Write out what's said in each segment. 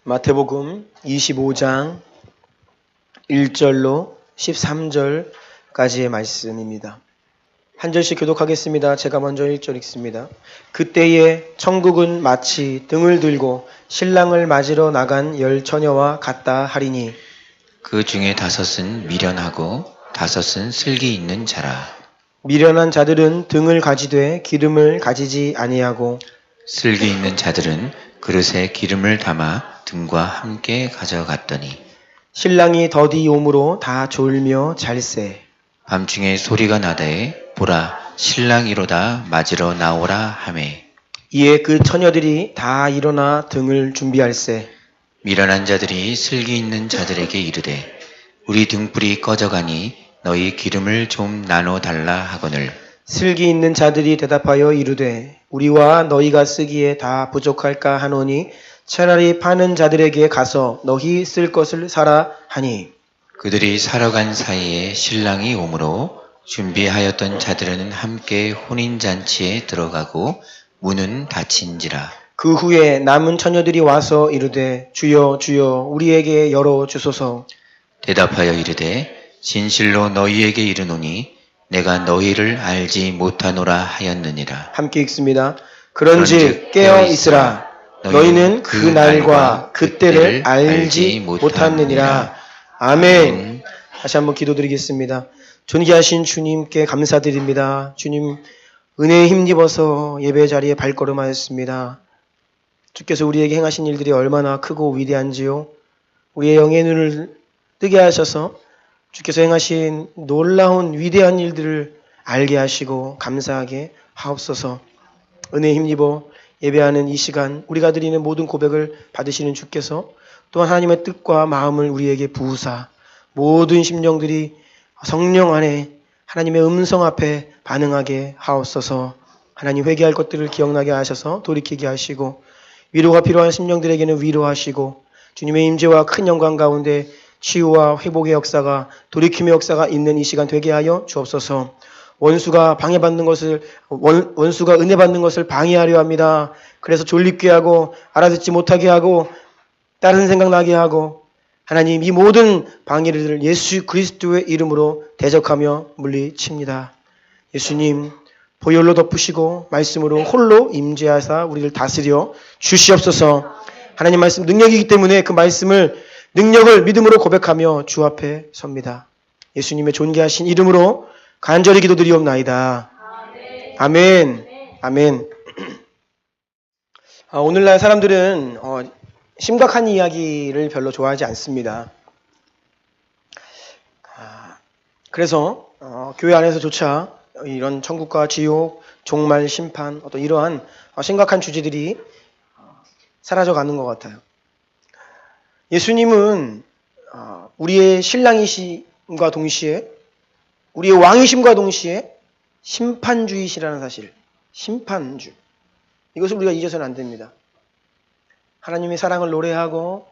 마태복음 25장 1절로 13절까지의 말씀입니다. 한 절씩 교독하겠습니다. 제가 먼저 1절 읽습니다. 그때에 천국은 마치 등을 들고 신랑을 맞으러 나간 10 처녀와 같다 하리니 그 중에 5은 미련하고 5은 슬기 있는 자라. 미련한 자들은 등을 가지되 기름을 가지지 아니하고 슬기 있는 자들은 그릇에 기름을 담아 등과 함께 가져갔더니 신랑이 더디 오므로 다 졸며 잘세. 밤중에 소리가 나되 보라 신랑이로다 맞으러 나오라 하매 이에 그 처녀들이 다 일어나 등을 준비할세. 미련한 자들이 슬기 있는 자들에게 이르되 우리 등불이 꺼져가니 너희 기름을 좀 나눠 달라 하거늘 슬기 있는 자들이 대답하여 이르되 우리와 너희가 쓰기에 다 부족할까 하노니 차라리 파는 자들에게 가서 너희 쓸 것을 사라 하니 그들이 사러 간 사이에 신랑이 오므로 준비하였던 자들은 함께 혼인잔치에 들어가고 문은 닫힌지라. 그 후에 남은 처녀들이 와서 이르되 주여 주여 우리에게 열어 주소서. 대답하여 이르되 진실로 너희에게 이르노니 내가 너희를 알지 못하노라 하였느니라. 함께 읽습니다. 그런즉 깨어 있으라. 너희는 그 날과 그때를 알지 못하느니라. 아멘. 다시 한번 기도드리겠습니다. 존귀하신 주님께 감사드립니다. 주님 은혜에 힘입어서 예배 자리에 발걸음하였습니다. 주께서 우리에게 행하신 일들이 얼마나 크고 위대한지요. 우리의 영의 눈을 뜨게 하셔서 주께서 행하신 놀라운 위대한 일들을 알게 하시고 감사하게 하옵소서. 은혜에 힘입어 예배하는 이 시간 우리가 드리는 모든 고백을 받으시는 주께서 또한 하나님의 뜻과 마음을 우리에게 부으사 모든 심령들이 성령 안에 하나님의 음성 앞에 반응하게 하옵소서. 하나님 회개할 것들을 기억나게 하셔서 돌이키게 하시고 위로가 필요한 심령들에게는 위로하시고 주님의 임재와 큰 영광 가운데 치유와 회복의 역사가 돌이킴의 역사가 있는 이 시간 되게 하여 주옵소서. 원수가 방해받는 것을 원수가 은혜 받는 것을 방해하려 합니다. 그래서 졸립게 하고 알아듣지 못하게 하고 다른 생각 나게 하고 하나님 이 모든 방해를 예수 그리스도의 이름으로 대적하며 물리칩니다. 예수님 보혈로 덮으시고 말씀으로 홀로 임재하사 우리를 다스려 주시옵소서. 하나님 말씀 능력이기 때문에 그 말씀을 능력을 믿음으로 고백하며 주 앞에 섭니다. 예수님의 존귀하신 이름으로 간절히 기도드리옵나이다. 아멘. 아멘. 오늘날 사람들은 심각한 이야기를 별로 좋아하지 않습니다. 그래서 교회 안에서조차 이런 천국과 지옥, 종말, 심판, 어떤 이러한 심각한 주제들이 사라져가는 것 같아요. 예수님은 우리의 신랑이심과 동시에 우리의 왕이심과 동시에 심판주이시라는 사실, 심판주. 이것을 우리가 잊어서는 안 됩니다. 하나님의 사랑을 노래하고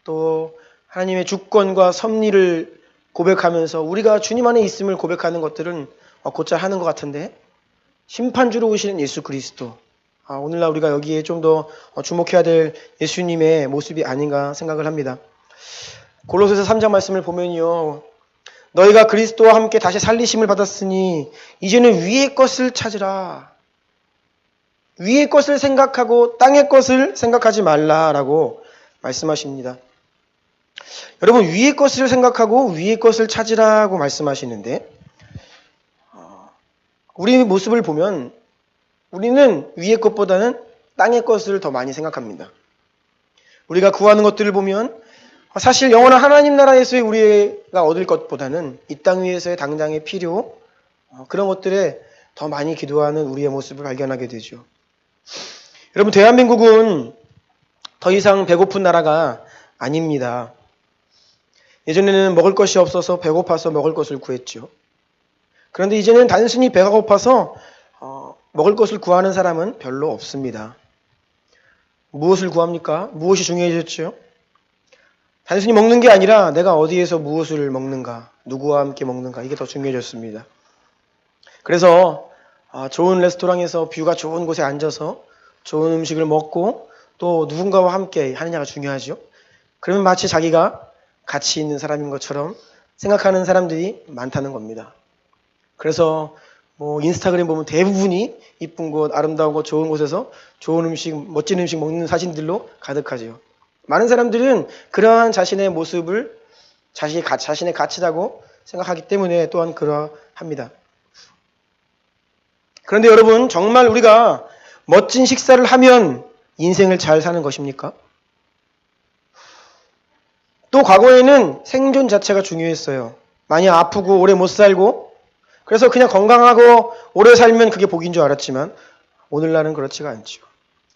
또 하나님의 주권과 섭리를 고백하면서 우리가 주님 안에 있음을 고백하는 것들은 곧잘 하는 것 같은데 심판주로 오시는 예수 그리스도. 오늘날 우리가 여기에 좀 더 주목해야 될 예수님의 모습이 아닌가 생각을 합니다. 골로새서 3장 말씀을 보면요. 너희가 그리스도와 함께 다시 살리심을 받았으니 이제는 위의 것을 찾으라. 위의 것을 생각하고 땅의 것을 생각하지 말라라고 말씀하십니다. 여러분 위의 것을 생각하고 위의 것을 찾으라고 말씀하시는데 우리 모습을 보면 우리는 위의 것보다는 땅의 것을 더 많이 생각합니다. 우리가 구하는 것들을 보면 사실 영원한 하나님 나라에서의 우리가 얻을 것보다는 이 땅 위에서의 당장의 필요 그런 것들에 더 많이 기도하는 우리의 모습을 발견하게 되죠. 여러분 대한민국은 더 이상 배고픈 나라가 아닙니다. 예전에는 먹을 것이 없어서 배고파서 먹을 것을 구했죠. 그런데 이제는 단순히 배가 고파서 먹을 것을 구하는 사람은 별로 없습니다. 무엇을 구합니까? 무엇이 중요해졌죠? 단순히 먹는 게 아니라 내가 어디에서 무엇을 먹는가, 누구와 함께 먹는가 이게 더 중요해졌습니다. 그래서 좋은 레스토랑에서 뷰가 좋은 곳에 앉아서 좋은 음식을 먹고 또 누군가와 함께 하느냐가 중요하죠. 그러면 마치 자기가 가치 있는 사람인 것처럼 생각하는 사람들이 많다는 겁니다. 그래서 인스타그램 보면 대부분이 이쁜 곳, 아름다운 곳, 좋은 곳에서 좋은 음식, 멋진 음식 먹는 사진들로 가득하죠. 많은 사람들은 그러한 자신의 모습을 자신의 가치라고 생각하기 때문에 또한 그러합니다. 그런데 여러분, 정말 우리가 멋진 식사를 하면 인생을 잘 사는 것입니까? 또 과거에는 생존 자체가 중요했어요. 많이 아프고 오래 못 살고 그래서 그냥 건강하고 오래 살면 그게 복인 줄 알았지만 오늘날은 그렇지가 않죠.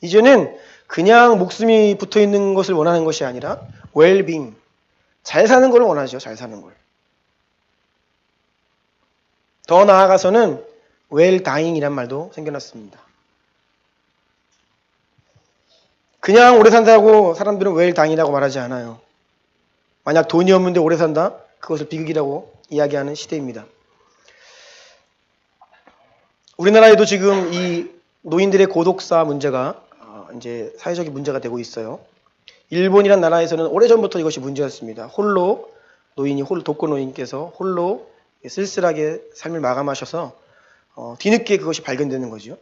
이제는 그냥 목숨이 붙어 있는 것을 원하는 것이 아니라 웰빙, 잘 사는 걸 원하죠. 잘 사는 걸. 더 나아가서는 웰다잉이란 말도 생겨났습니다. 그냥 오래 산다고 사람들은 웰다잉이라고 말하지 않아요. 만약 돈이 없는데 오래 산다? 그것을 비극이라고 이야기하는 시대입니다. 우리나라에도 지금 이 노인들의 고독사 문제가 이제 사회적인 문제가 되고 있어요. 일본이란 나라에서는 오래전부터 이것이 문제였습니다. 독거 노인께서 홀로 쓸쓸하게 삶을 마감하셔서 뒤늦게 그것이 발견되는 거죠.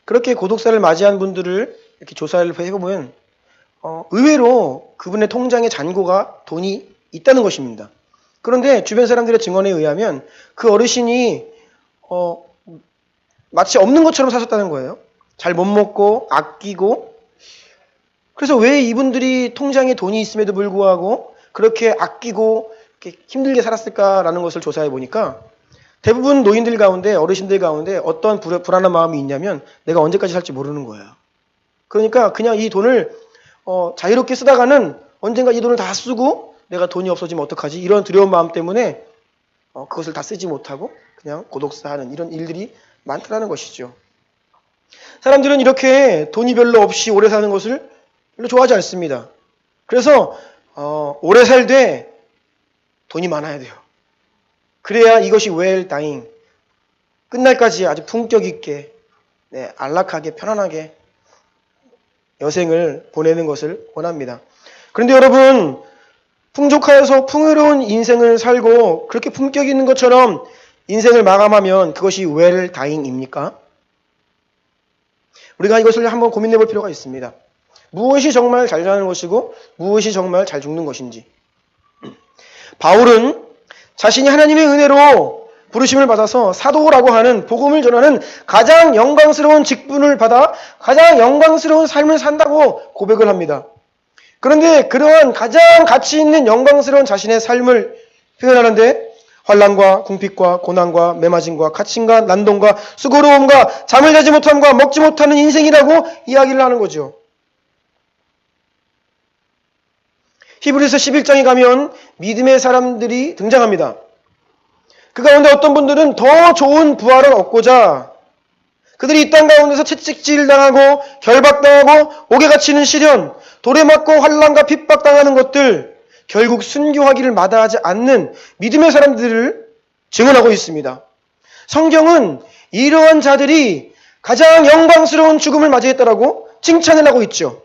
그렇게 고독사를 맞이한 분들을 이렇게 조사를 해보면 의외로 그분의 통장에 잔고가 돈이 있다는 것입니다. 그런데 주변 사람들의 증언에 의하면 그 어르신이 마치 없는 것처럼 사셨다는 거예요. 잘 못 먹고 아끼고. 그래서 왜 이분들이 통장에 돈이 있음에도 불구하고 그렇게 아끼고 이렇게 힘들게 살았을까라는 것을 조사해 보니까 대부분 노인들 가운데, 어르신들 가운데 어떤 불안한 마음이 있냐면 내가 언제까지 살지 모르는 거예요. 그러니까 그냥 이 돈을 자유롭게 쓰다가는 언젠가 이 돈을 다 쓰고 내가 돈이 없어지면 어떡하지? 이런 두려운 마음 때문에 그것을 다 쓰지 못하고 그냥 고독사하는 이런 일들이 많다는 것이죠. 사람들은 이렇게 돈이 별로 없이 오래 사는 것을 별로 좋아하지 않습니다. 그래서 오래 살되 돈이 많아야 돼요. 그래야 이것이 웰다잉, 끝날까지 아주 품격 있게, 안락하게, 편안하게 여생을 보내는 것을 원합니다. 그런데 여러분, 풍족하여서 풍요로운 인생을 살고 그렇게 품격 있는 것처럼 인생을 마감하면 그것이 웰다잉입니까? 우리가 이것을 한번 고민해 볼 필요가 있습니다. 무엇이 정말 잘 사는 것이고 무엇이 정말 잘 죽는 것인지. 바울은 자신이 하나님의 은혜로 부르심을 받아서 사도라고 하는 복음을 전하는 가장 영광스러운 직분을 받아 가장 영광스러운 삶을 산다고 고백을 합니다. 그런데 그러한 가장 가치 있는 영광스러운 자신의 삶을 표현하는데 환난과 궁핍과 고난과 매맞음과 갇힘과 난동과 수고로움과 잠을 자지 못함과 먹지 못하는 인생이라고 이야기를 하는 거죠. 히브리서 11장에 가면 믿음의 사람들이 등장합니다. 그 가운데 어떤 분들은 더 좋은 부활을 얻고자 그들이 이 땅 가운데서 채찍질 당하고 결박당하고 옥에 갇히는 시련, 돌에 맞고 환난과 핍박당하는 것들, 결국 순교하기를 마다하지 않는 믿음의 사람들을 증언하고 있습니다. 성경은 이러한 자들이 가장 영광스러운 죽음을 맞이했다라고 칭찬을 하고 있죠.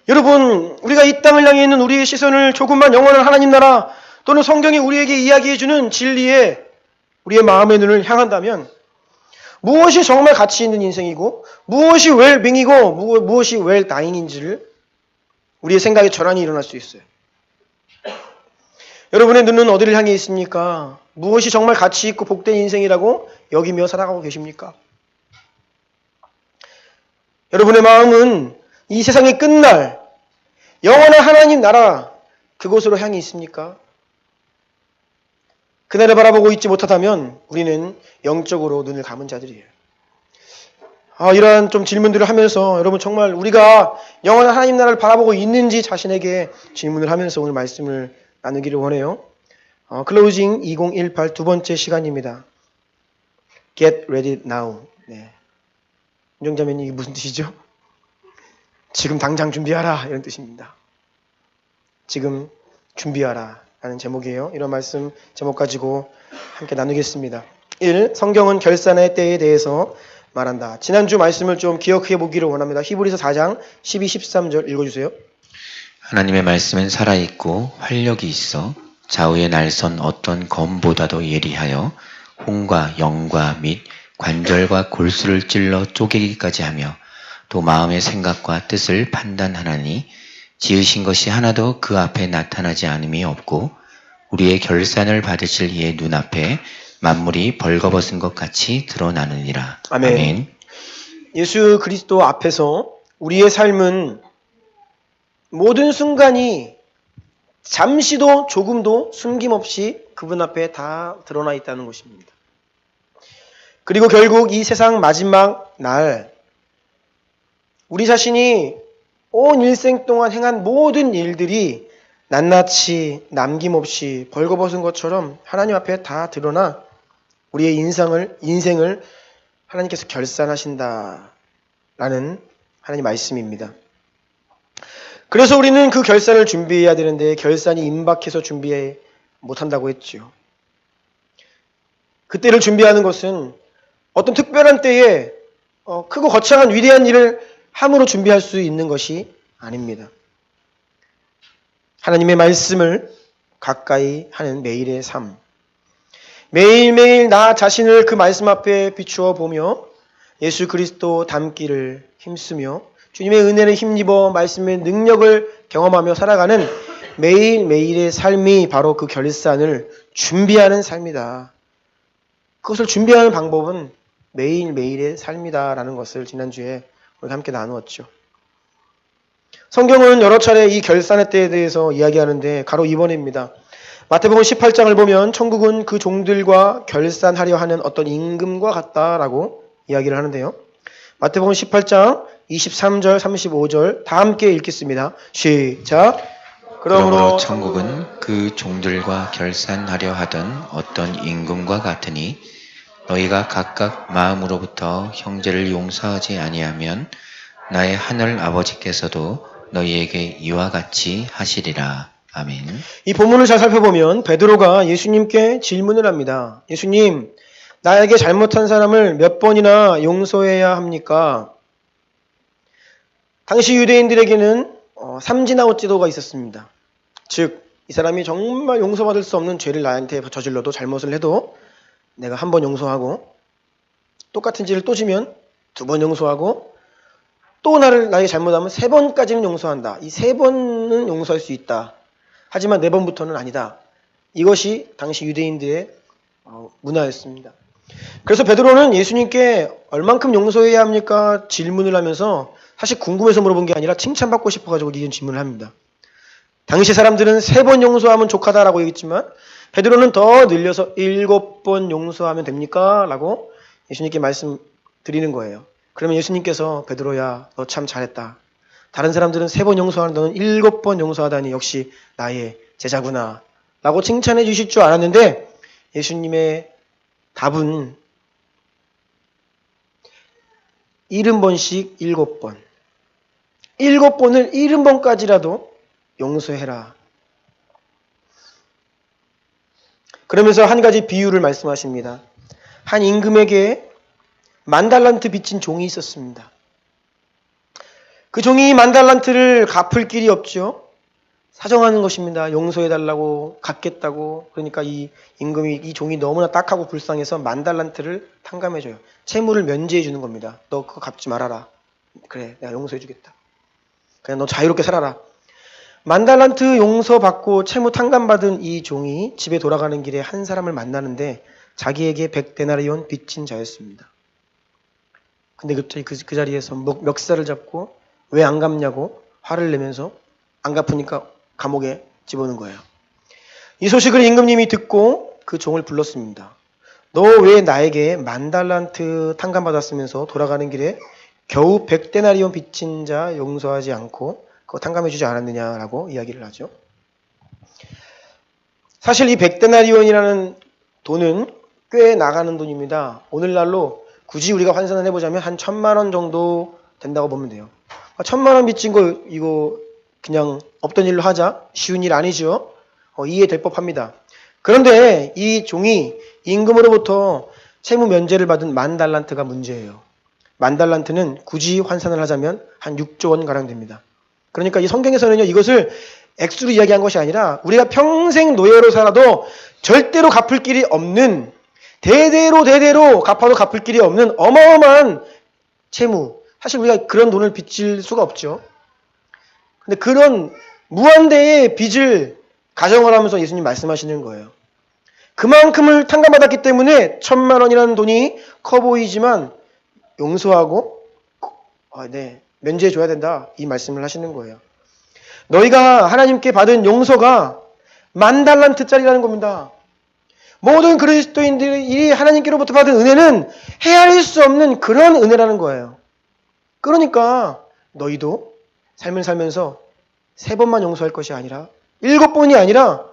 여러분, 우리가 이 땅을 향해 있는 우리의 시선을 조금만 영원한 하나님 나라 또는 성경이 우리에게 이야기해주는 진리에 우리의 마음의 눈을 향한다면 무엇이 정말 가치 있는 인생이고 무엇이 웰빙이고 무엇이 웰다잉인지를 우리의 생각에 전환이 일어날 수 있어요. 여러분의 눈은 어디를 향해 있습니까? 무엇이 정말 가치 있고 복된 인생이라고 여기며 살아가고 계십니까? 여러분의 마음은 이 세상이 끝날 영원한 하나님 나라 그곳으로 향해 있습니까? 그날을 바라보고 있지 못하다면 우리는 영적으로 눈을 감은 자들이에요. 이러한 좀 질문들을 하면서 여러분 정말 우리가 영원한 하나님 나라를 바라보고 있는지 자신에게 질문을 하면서 오늘 말씀을 나누기를 원해요. 클로징 2018 두 번째 시간입니다. Get ready now. 윤정자매님 이게 무슨 뜻이죠? 지금 당장 준비하라 이런 뜻입니다. 지금 준비하라 라는 제목이에요. 이런 말씀 제목 가지고 함께 나누겠습니다. 1. 성경은 결산의 때에 대해서 말한다. 지난주 말씀을 좀 기억해 보기를 원합니다. 히브리서 4장 12, 13절 읽어주세요. 하나님의 말씀은 살아있고 활력이 있어 좌우의 날선 어떤 검보다도 예리하여 혼과 영과 및 관절과 골수를 찔러 쪼개기까지 하며 또 마음의 생각과 뜻을 판단하나니 지으신 것이 하나도 그 앞에 나타나지 않음이 없고 우리의 결산을 받으실 이의 눈앞에 만물이 벌거벗은 것 같이 드러나느니라. 아멘. 아멘. 예수 그리스도 앞에서 우리의 삶은 모든 순간이 잠시도 조금도 숨김없이 그분 앞에 다 드러나 있다는 것입니다. 그리고 결국 이 세상 마지막 날 우리 자신이 온 일생 동안 행한 모든 일들이 낱낱이 남김없이 벌거벗은 것처럼 하나님 앞에 다 드러나 우리의 인생을 하나님께서 결산하신다라는 하나님 말씀입니다. 그래서 우리는 그 결산을 준비해야 되는데 결산이 임박해서 준비 못한다고 했죠. 그때를 준비하는 것은 어떤 특별한 때에 크고 거창한 위대한 일을 함으로 준비할 수 있는 것이 아닙니다. 하나님의 말씀을 가까이 하는 매일의 삶. 매일매일 나 자신을 그 말씀 앞에 비추어 보며 예수 그리스도 닮기를 힘쓰며 주님의 은혜를 힘입어 말씀의 능력을 경험하며 살아가는 매일매일의 삶이 바로 그 결산을 준비하는 삶이다. 그것을 준비하는 방법은 매일매일의 삶이다라는 것을 지난주에 우리 함께 나누었죠. 성경은 여러 차례 이 결산의 때에 대해서 이야기하는데 가로 2번입니다. 마태복음 18장을 보면 천국은 그 종들과 결산하려 하는 어떤 임금과 같다라고 이야기를 하는데요. 마태복음 18장 23절 35절 다 함께 읽겠습니다. 시작. 그러므로 천국은 그 종들과 결산하려 하던 어떤 임금과 같으니 너희가 각각 마음으로부터 형제를 용서하지 아니하면 나의 하늘 아버지께서도 너희에게 이와 같이 하시리라. 아멘. 이 본문을 잘 살펴보면 베드로가 예수님께 질문을 합니다. 예수님, 나에게 잘못한 사람을 몇 번이나 용서해야 합니까? 당시 유대인들에게는 삼진아웃 제도가 있었습니다. 즉, 이 사람이 정말 용서받을 수 없는 죄를 나한테 저질러도 잘못을 해도 내가 한 번 용서하고 똑같은 죄를 또 지면 2번 용서하고 또 나에게 잘못하면 3번까지는 용서한다. 이 3번은 용서할 수 있다. 하지만 4번부터는 아니다. 이것이 당시 유대인들의 문화였습니다. 그래서 베드로는 예수님께 얼만큼 용서해야 합니까? 질문을 하면서 사실 궁금해서 물어본 게 아니라 칭찬받고 싶어가지고 이런 질문을 합니다. 당시 사람들은 3번 용서하면 족하다라고 얘기했지만 베드로는 더 늘려서 7번 용서하면 됩니까? 라고 예수님께 말씀드리는 거예요. 그러면 예수님께서 베드로야 너 참 잘했다. 다른 사람들은 3번 용서하는 너는 7번 용서하다니 역시 나의 제자구나 라고 칭찬해 주실 줄 알았는데 예수님의 답은 70번씩 7번 7번을 70번까지라도 용서해라. 그러면서 한 가지 비유를 말씀하십니다. 한 임금에게 10,000달란트 빚진 종이 있었습니다. 그 종이 10,000달란트를 갚을 길이 없죠. 사정하는 것입니다. 용서해달라고 갚겠다고. 그러니까 이 임금이 이 종이 너무나 딱하고 불쌍해서 10,000달란트를 탕감해줘요. 채무를 면제해주는 겁니다. 너 그거 갚지 말아라. 그래, 내가 용서해주겠다. 그냥 너 자유롭게 살아라. 10,000달란트 용서받고 채무 탕감받은 이 종이 집에 돌아가는 길에 한 사람을 만나는데 자기에게 100데나리온 빚진 자였습니다. 근데 그 자리에서 멱살을 잡고 왜 안 갚냐고 화를 내면서 안 갚으니까 감옥에 집어넣은 거예요. 이 소식을 임금님이 듣고 그 종을 불렀습니다. 너 왜 나에게 10,000달란트 탕감받았으면서 돌아가는 길에 겨우 100데나리온 빚진 자 용서하지 않고 그거 탕감해주지 않았느냐라고 이야기를 하죠. 사실 이 100데나리온이라는 돈은 꽤 나가는 돈입니다. 오늘날로 굳이 우리가 환산을 해보자면 한 1,000만 원 정도 된다고 보면 돼요. 1,000만 원 빚진 거 이거 그냥 없던 일로 하자. 쉬운 일 아니죠. 이해될 법합니다. 그런데 이 종이 임금으로부터 채무 면제를 받은 10,000달란트가 문제예요. 만달란트는 굳이 환산을 하자면 한 6조 원 가량 됩니다. 그러니까 이 성경에서는요, 이것을 액수로 이야기한 것이 아니라 우리가 평생 노예로 살아도 절대로 갚을 길이 없는, 대대로 갚아도 갚을 길이 없는 어마어마한 채무. 사실 우리가 그런 돈을 빚질 수가 없죠. 근데 그런 무한대의 빚을 가정을 하면서 예수님 말씀하시는 거예요. 그만큼을 탕감받았기 때문에 1,000만 원이라는 돈이 커 보이지만 용서하고 면제해줘야 된다. 이 말씀을 하시는 거예요. 너희가 하나님께 받은 용서가 10,000달란트짜리라는 겁니다. 모든 그리스도인들이 하나님께로부터 받은 은혜는 헤아릴 수 없는 그런 은혜라는 거예요. 그러니까 너희도 삶을 살면서 3번만 용서할 것이 아니라 7번이 아니라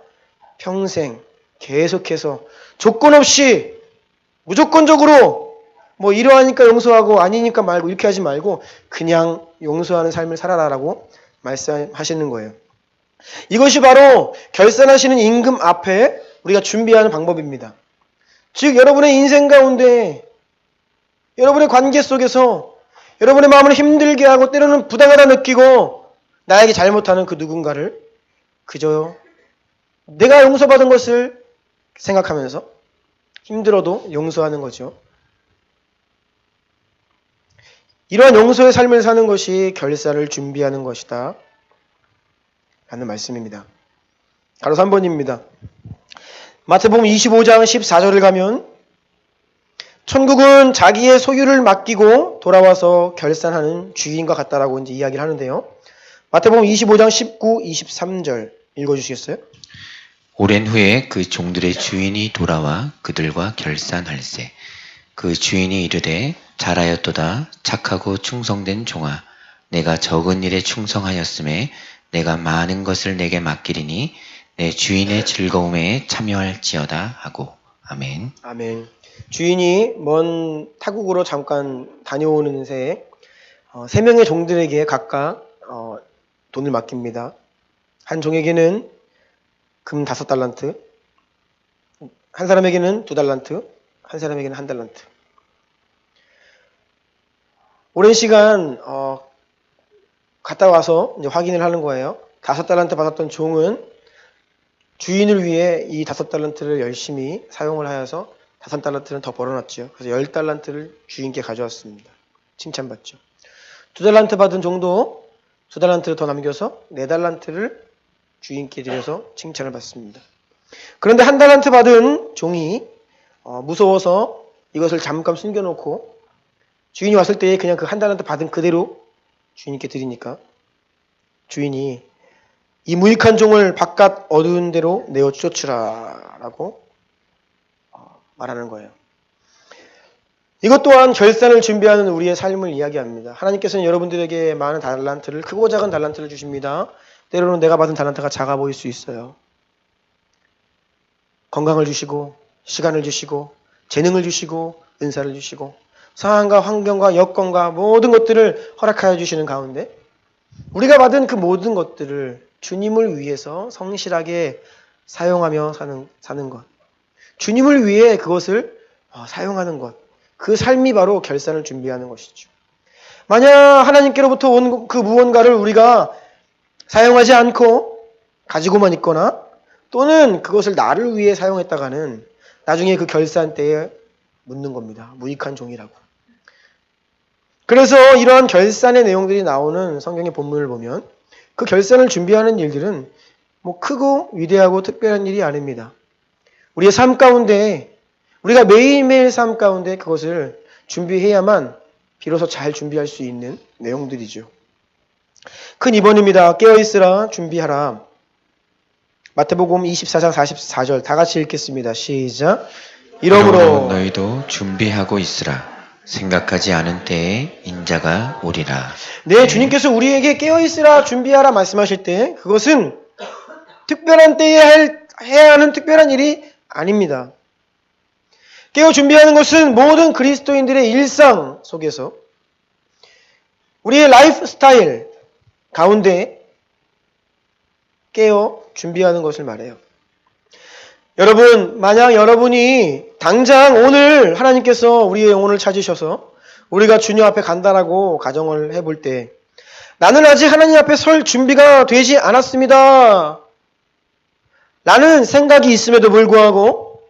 평생 계속해서 조건 없이 무조건적으로 뭐 이러하니까 용서하고 아니니까 말고 이렇게 하지 말고 그냥 용서하는 삶을 살아라라고 말씀하시는 거예요. 이것이 바로 결산하시는 임금 앞에 우리가 준비하는 방법입니다. 즉 여러분의 인생 가운데 여러분의 관계 속에서 여러분의 마음을 힘들게 하고 때로는 부당하다 느끼고 나에게 잘못하는 그 누군가를 그저 내가 용서받은 것을 생각하면서 힘들어도 용서하는 거죠. 이러한 용서의 삶을 사는 것이 결사를 준비하는 것이다 라는 말씀입니다. 가로 3번입니다. 마태복음 25장 14절을 가면 천국은 자기의 소유를 맡기고 돌아와서 결산하는 주인과 같다라고 이제 이야기를 하는데요. 마태복음 25장 19, 23절 읽어주시겠어요? 오랜 후에 그 종들의 주인이 돌아와 그들과 결산할세. 그 주인이 이르되 잘하였도다 착하고 충성된 종아, 내가 적은 일에 충성하였음에 내가 많은 것을 내게 맡기리니 내 주인의 즐거움에 참여할지어다 하고. 아멘. 아멘. 주인이 먼 타국으로 잠깐 다녀오는 새에 3명의 종들에게 각각 돈을 맡깁니다. 한 종에게는 금 5달란트, 한 사람에게는 2달란트, 한 사람에게는 1달란트. 오랜 시간 갔다 와서 이제 확인을 하는 거예요. 5달란트 받았던 종은 주인을 위해 이 5달란트를 열심히 사용을 하여서 5달란트는 더 벌어놨죠. 그래서 10달란트를 주인께 가져왔습니다. 칭찬받죠. 2달란트 받은 종도 2달란트를 더 남겨서 4달란트를 주인께 드려서 칭찬을 받습니다. 그런데 1달란트 받은 종이 무서워서 이것을 잠깐 숨겨놓고 주인이 왔을 때 그냥 그 1달란트 받은 그대로 주인께 드리니까 주인이 이 무익한 종을 바깥 어두운 데로 내어 쫓으라 라고 말하는 거예요. 이것 또한 결산을 준비하는 우리의 삶을 이야기합니다. 하나님께서는 여러분들에게 많은 달란트를, 크고 작은 달란트를 주십니다. 때로는 내가 받은 달란트가 작아 보일 수 있어요. 건강을 주시고 시간을 주시고 재능을 주시고 은사를 주시고 상황과 환경과 여건과 모든 것들을 허락하여 주시는 가운데 우리가 받은 그 모든 것들을 주님을 위해서 성실하게 사용하며 사는 것, 주님을 위해 그것을 사용하는 것, 그 삶이 바로 결산을 준비하는 것이죠. 만약 하나님께로부터 온 그 무언가를 우리가 사용하지 않고 가지고만 있거나 또는 그것을 나를 위해 사용했다가는 나중에 그 결산 때에 묻는 겁니다. 무익한 종이라고. 그래서 이러한 결산의 내용들이 나오는 성경의 본문을 보면 그 결산을 준비하는 일들은 뭐 크고 위대하고 특별한 일이 아닙니다. 우리의 삶 가운데 우리가 매일매일 삶 가운데 그것을 준비해야만 비로소 잘 준비할 수 있는 내용들이죠. 큰 2번입니다. 깨어있으라 준비하라. 마태복음 24장 44절 다 같이 읽겠습니다. 시작. 이러므로 너희도 준비하고 있으라. 생각하지 않은 때에 인자가 오리라. 네, 주님께서 우리에게 깨어있으라 준비하라 말씀하실 때 그것은 특별한 때에 해야 하는 특별한 일이 아닙니다. 깨어 준비하는 것은 모든 그리스도인들의 일상 속에서 우리의 라이프 스타일 가운데 깨어 준비하는 것을 말해요. 여러분, 만약 여러분이 당장 오늘 하나님께서 우리의 영혼을 찾으셔서 우리가 주님 앞에 간다라고 가정을 해볼 때 나는 아직 하나님 앞에 설 준비가 되지 않았습니다. 라는 생각이 있음에도 불구하고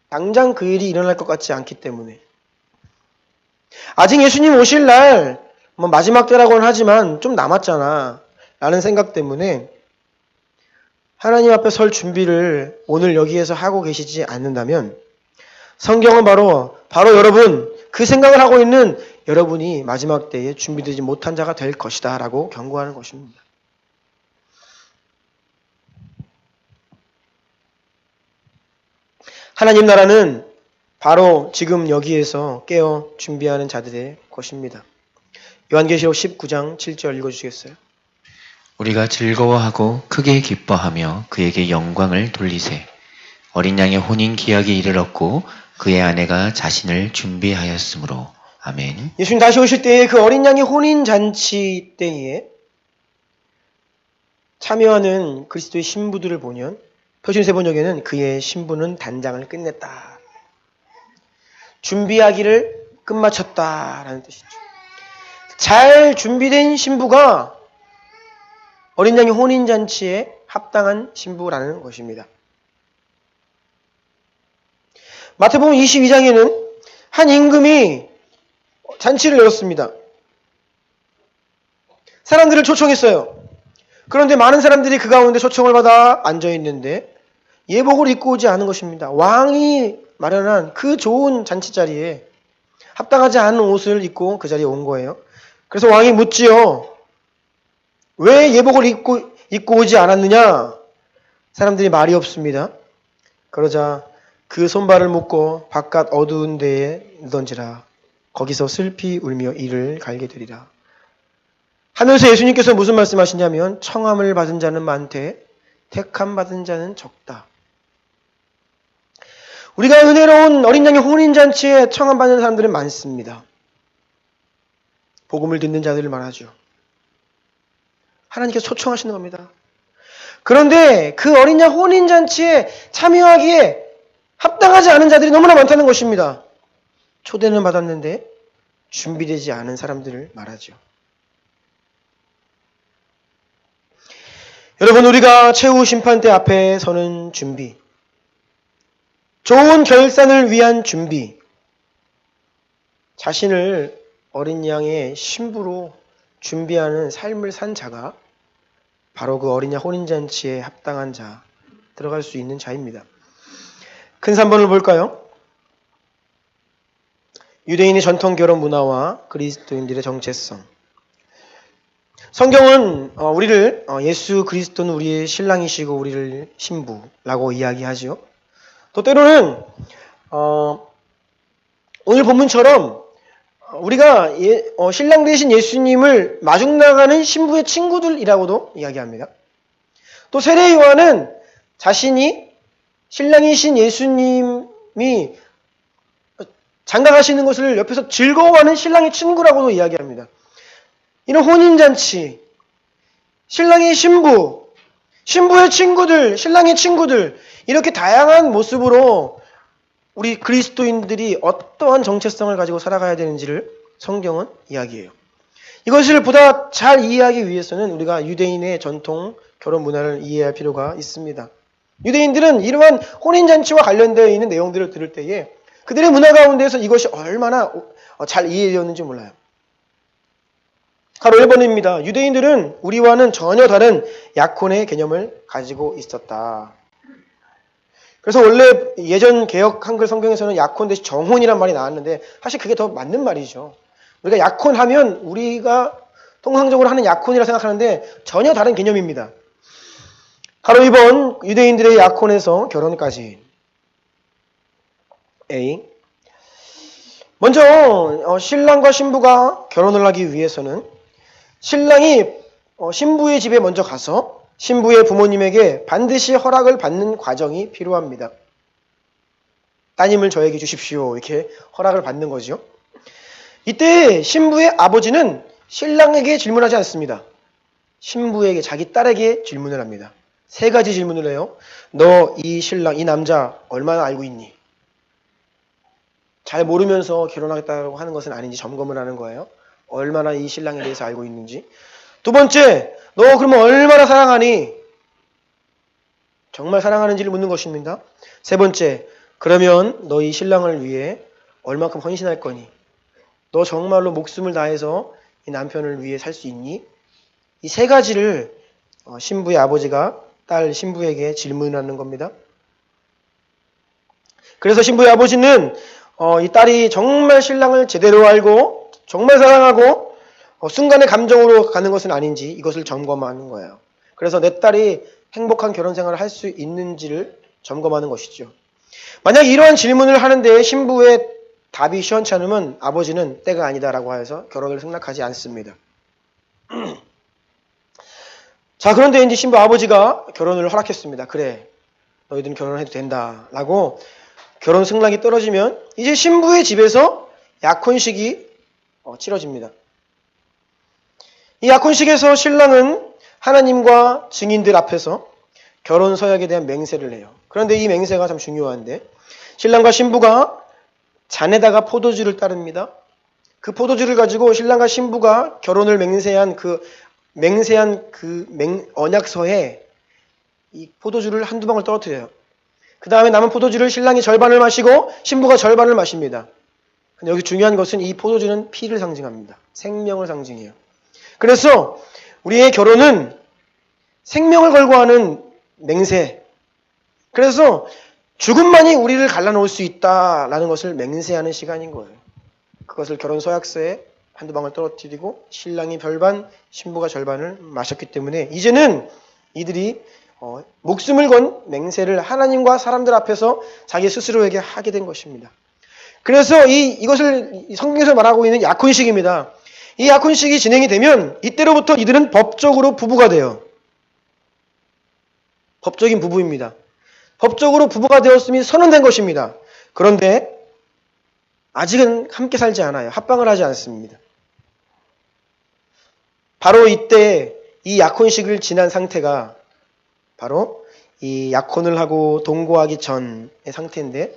당장 그 일이 일어날 것 같지 않기 때문에 아직 예수님 오실 날 마지막 때라고는 하지만 좀 남았잖아 라는 생각 때문에 하나님 앞에 설 준비를 오늘 여기에서 하고 계시지 않는다면 성경은 바로 여러분 그 생각을 하고 있는 여러분이 마지막 때에 준비되지 못한 자가 될 것이다 라고 경고하는 것입니다. 하나님 나라는 바로 지금 여기에서 깨어 준비하는 자들의 것입니다. 요한계시록 19장 7절 읽어주시겠어요? 우리가 즐거워하고 크게 기뻐하며 그에게 영광을 돌리세. 어린 양의 혼인 기약이 이르렀고 그의 아내가 자신을 준비하였으므로. 아멘. 예수님 다시 오실 때에 그 어린 양의 혼인 잔치 때에 참여하는 그리스도의 신부들을 보면 표준세 번역에는 그의 신부는 단장을 끝냈다. 준비하기를 끝마쳤다라는 뜻이죠. 잘 준비된 신부가 어린 양의 혼인 잔치에 합당한 신부라는 것입니다. 마태복음 22장에는 한 임금이 잔치를 열었습니다. 사람들을 초청했어요. 그런데 많은 사람들이 그 가운데 초청을 받아 앉아있는데 예복을 입고 오지 않은 것입니다. 왕이 마련한 그 좋은 잔치 자리에 합당하지 않은 옷을 입고 그 자리에 온 거예요. 그래서 왕이 묻지요. 왜 예복을 입고 오지 않았느냐? 사람들이 말이 없습니다. 그러자 그 손발을 묶고 바깥 어두운 데에 던지라. 거기서 슬피 울며 이를 갈게 되리라. 하면서 예수님께서 무슨 말씀하시냐면 청함을 받은 자는 많되 택함 받은 자는 적다. 우리가 은혜로운 어린 양의 혼인잔치에 청함 받는 사람들은 많습니다. 복음을 듣는 자들을 말하죠. 하나님께서 초청하시는 겁니다. 그런데 그 어린 양 혼인잔치에 참여하기에 합당하지 않은 자들이 너무나 많다는 것입니다. 초대는 받았는데 준비되지 않은 사람들을 말하죠. 여러분, 우리가 최후 심판대 앞에 서는 준비, 좋은 결산을 위한 준비, 자신을 어린 양의 신부로 준비하는 삶을 산 자가 바로 그 어린 양 혼인잔치에 합당한 자, 들어갈 수 있는 자입니다. 큰 3번을 볼까요? 유대인의 전통 결혼 문화와 그리스도인들의 정체성. 성경은 우리를 예수 그리스도는 우리의 신랑이시고 우리를 신부라고 이야기하죠. 또 때로는 오늘 본문처럼 우리가 신랑 되신 예수님을 마중 나가는 신부의 친구들이라고도 이야기합니다. 또 세례 요한은 자신이 신랑이신 예수님이 장가가시는 것을 옆에서 즐거워하는 신랑의 친구라고도 이야기합니다. 이런 혼인잔치, 신랑의 신부, 신부의 친구들, 신랑의 친구들, 이렇게 다양한 모습으로 우리 그리스도인들이 어떠한 정체성을 가지고 살아가야 되는지를 성경은 이야기해요. 이것을 보다 잘 이해하기 위해서는 우리가 유대인의 전통 결혼 문화를 이해할 필요가 있습니다. 유대인들은 이러한 혼인잔치와 관련되어 있는 내용들을 들을 때에 그들의 문화 가운데에서 이것이 얼마나 잘 이해되었는지 몰라요. 바로 1번입니다. 유대인들은 우리와는 전혀 다른 약혼의 개념을 가지고 있었다. 그래서 원래 예전 개역 한글 성경에서는 약혼 대신 정혼이란 말이 나왔는데 사실 그게 더 맞는 말이죠. 우리가 약혼하면 우리가 통상적으로 하는 약혼이라 생각하는데 전혀 다른 개념입니다. 바로 2번 유대인들의 약혼에서 결혼까지. A. 먼저 신랑과 신부가 결혼을 하기 위해서는 신랑이 신부의 집에 먼저 가서 신부의 부모님에게 반드시 허락을 받는 과정이 필요합니다. 따님을 저에게 주십시오. 이렇게 허락을 받는 거죠. 이때 신부의 아버지는 신랑에게 질문하지 않습니다. 신부에게, 자기 딸에게 질문을 합니다. 3가지 질문을 해요. 너 이 신랑, 이 남자 얼마나 알고 있니? 잘 모르면서 결혼하겠다고 하는 것은 아닌지 점검을 하는 거예요. 얼마나 이 신랑에 대해서 알고 있는지. 두 번째, 너 그러면 얼마나 사랑하니? 정말 사랑하는지를 묻는 것입니다. 세 번째, 그러면 너 이 신랑을 위해 얼마큼 헌신할 거니? 너 정말로 목숨을 다해서 이 남편을 위해 살 수 있니? 이 세 가지를 신부의 아버지가 딸 신부에게 질문하는 겁니다. 그래서 신부의 아버지는 이 딸이 정말 신랑을 제대로 알고 정말 사랑하고 순간의 감정으로 가는 것은 아닌지 이것을 점검하는 거예요. 그래서 내 딸이 행복한 결혼 생활을 할 수 있는지를 점검하는 것이죠. 만약 이러한 질문을 하는데 신부의 답이 시원치 않으면 아버지는 때가 아니다라고 해서 결혼을 승낙하지 않습니다. 자, 그런데 이제 신부 아버지가 결혼을 허락했습니다. 그래, 너희들은 결혼해도 된다라고 결혼 승낙이 떨어지면 이제 신부의 집에서 약혼식이 치러집니다. 이 약혼식에서 신랑은 하나님과 증인들 앞에서 결혼 서약에 대한 맹세를 해요. 그런데 이 맹세가 참 중요한데 신랑과 신부가 잔에다가 포도주를 따릅니다. 그 포도주를 가지고 신랑과 신부가 결혼을 맹세한 언약서에 이 포도주를 한두 방울 떨어뜨려요. 그 다음에 남은 포도주를 신랑이 절반을 마시고 신부가 절반을 마십니다. 근데 여기 중요한 것은 이 포도주는 피를 상징합니다. 생명을 상징해요. 그래서 우리의 결혼은 생명을 걸고 하는 맹세. 그래서 죽음만이 우리를 갈라놓을 수 있다라는 것을 맹세하는 시간인 거예요. 그것을 결혼 서약서에 한두 방울 떨어뜨리고 신랑이 절반, 신부가 절반을 마셨기 때문에 이제는 이들이 목숨을 건 맹세를 하나님과 사람들 앞에서 자기 스스로에게 하게 된 것입니다. 그래서 이것을 성경에서 말하고 있는 약혼식입니다. 이 약혼식이 진행이 되면 이때로부터 이들은 법적으로 부부가 돼요. 법적인 부부입니다. 법적으로 부부가 되었음이 선언된 것입니다. 그런데 아직은 함께 살지 않아요. 합방을 하지 않습니다. 바로 이때 이 약혼식을 지난 상태가 바로 이 약혼을 하고 동거하기 전의 상태인데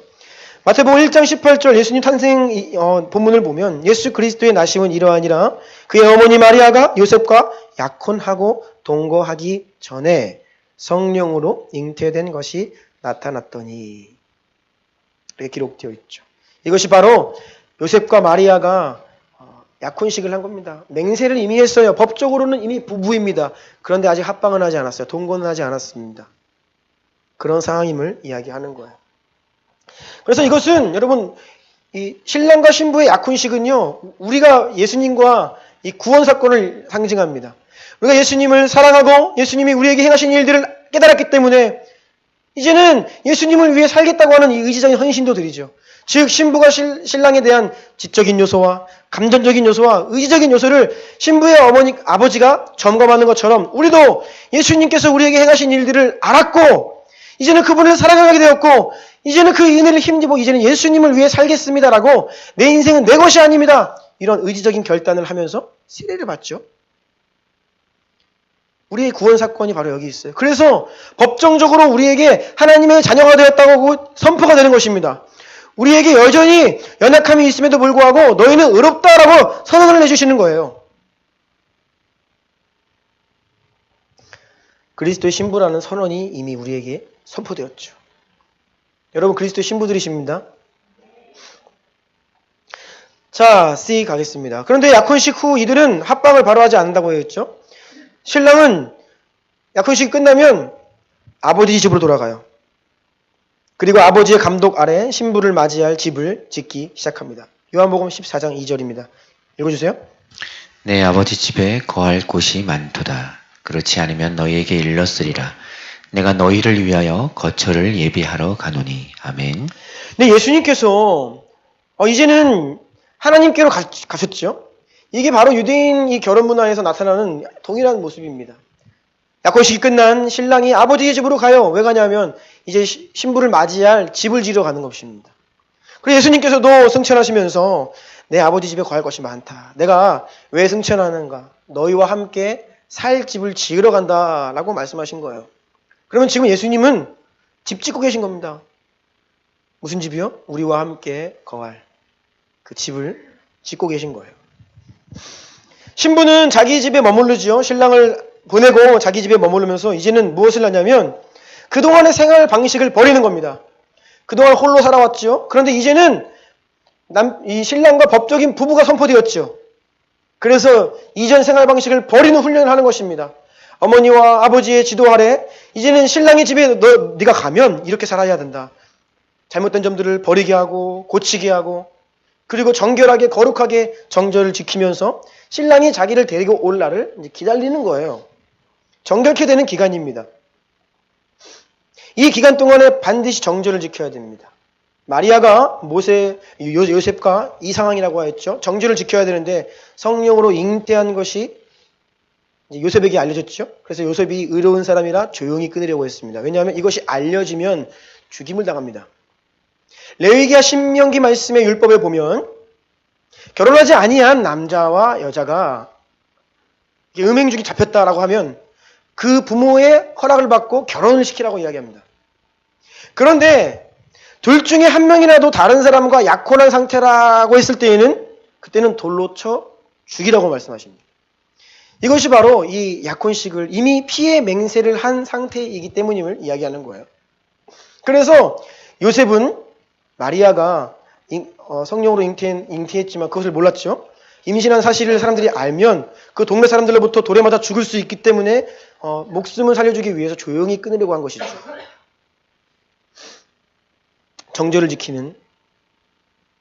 마태복음 1장 18절 예수님 탄생 본문을 보면 예수 그리스도의 나심은 이러하니라 그의 어머니 마리아가 요셉과 약혼하고 동거하기 전에 성령으로 잉태된 것이 나타났더니 이렇게 기록되어 있죠. 이것이 바로 요셉과 마리아가 약혼식을 한 겁니다. 맹세를 이미 했어요. 법적으로는 이미 부부입니다. 그런데 아직 합방은 하지 않았어요. 동거는 하지 않았습니다. 그런 상황임을 이야기하는 거예요. 그래서 이것은 여러분 이 신랑과 신부의 약혼식은요. 우리가 예수님과 이 구원 사건을 상징합니다. 우리가 예수님을 사랑하고 예수님이 우리에게 행하신 일들을 깨달았기 때문에 이제는 예수님을 위해 살겠다고 하는 이 의지적인 헌신도 드리죠. 즉 신부가 신랑에 대한 지적인 요소와 감정적인 요소와 의지적인 요소를 신부의 아버지가 점검하는 것처럼 우리도 예수님께서 우리에게 행하신 일들을 알았고 이제는 그분을 사랑하게 되었고 이제는 그 은혜를 힘입어 이제는 예수님을 위해 살겠습니다라고 내 인생은 내 것이 아닙니다. 이런 의지적인 결단을 하면서 세례를 받죠. 우리의 구원 사건이 바로 여기 있어요. 그래서 법정적으로 우리에게 하나님의 자녀가 되었다고 선포가 되는 것입니다. 우리에게 여전히 연약함이 있음에도 불구하고 너희는 의롭다라고 선언을 해주시는 거예요. 그리스도의 신부라는 선언이 이미 우리에게 선포되었죠. 여러분 그리스도의 신부들이십니다. 자, C 가겠습니다. 그런데 약혼식 후 이들은 합방을 바로 하지 않는다고 했죠. 신랑은 약혼식이 끝나면 아버지 집으로 돌아가요. 그리고 아버지의 감독 아래 신부를 맞이할 집을 짓기 시작합니다. 요한복음 14장 2절입니다. 읽어주세요. 내 아버지 집에 거할 곳이 많도다. 그렇지 않으면 너희에게 일렀으리라. 내가 너희를 위하여 거처를 예비하러 가노니. 아멘. 네, 예수님께서 이제는 하나님께로 가셨죠. 이게 바로 유대인 이 결혼 문화에서 나타나는 동일한 모습입니다. 약혼식이 끝난 신랑이 아버지의 집으로 가요. 왜 가냐면 이제 신부를 맞이할 집을 지으러 가는 것입니다. 그리고 예수님께서도 승천하시면서 내 아버지 집에 거할 것이 많다. 내가 왜 승천하는가? 너희와 함께 살 집을 지으러 간다라고 말씀하신 거예요. 그러면 지금 예수님은 집 짓고 계신 겁니다. 무슨 집이요? 우리와 함께 거할. 그 집을 짓고 계신 거예요. 신부는 자기 집에 머무르지요. 신랑을 보내고 자기 집에 머무르면서 이제는 무엇을 하냐면 그동안의 생활 방식을 버리는 겁니다. 그동안 홀로 살아왔죠. 그런데 이제는 이 신랑과 법적인 부부가 선포되었죠. 그래서 이전 생활 방식을 버리는 훈련을 하는 것입니다. 어머니와 아버지의 지도 아래 이제는 신랑의 집에 네가 가면 이렇게 살아야 된다. 잘못된 점들을 버리게 하고 고치게 하고 그리고 정결하게 거룩하게 정절을 지키면서 신랑이 자기를 데리고 올 날을 이제 기다리는 거예요. 정결케 되는 기간입니다. 이 기간 동안에 반드시 정절을 지켜야 됩니다. 마리아가 요셉과 이 상황이라고 했죠. 정절을 지켜야 되는데 성령으로 잉태한 것이 요셉에게 알려졌죠. 그래서 요셉이 의로운 사람이라 조용히 끊으려고 했습니다. 왜냐하면 이것이 알려지면 죽임을 당합니다. 레위기야 신명기 말씀의 율법에 보면 결혼하지 아니한 남자와 여자가 음행 중에 잡혔다라고 하면 그 부모의 허락을 받고 결혼을 시키라고 이야기합니다. 그런데 둘 중에 한 명이라도 다른 사람과 약혼한 상태라고 했을 때에는 그때는 돌로 쳐 죽이라고 말씀하십니다. 이것이 바로 이 약혼식을 이미 피해 맹세를 한 상태이기 때문임을 이야기하는 거예요. 그래서 요셉은 마리아가 성령으로 잉태했지만 그것을 몰랐죠. 임신한 사실을 사람들이 알면 그 동네 사람들로부터 돌에 맞아 죽을 수 있기 때문에 목숨을 살려주기 위해서 조용히 끊으려고 한 것이죠. 정절을 지키는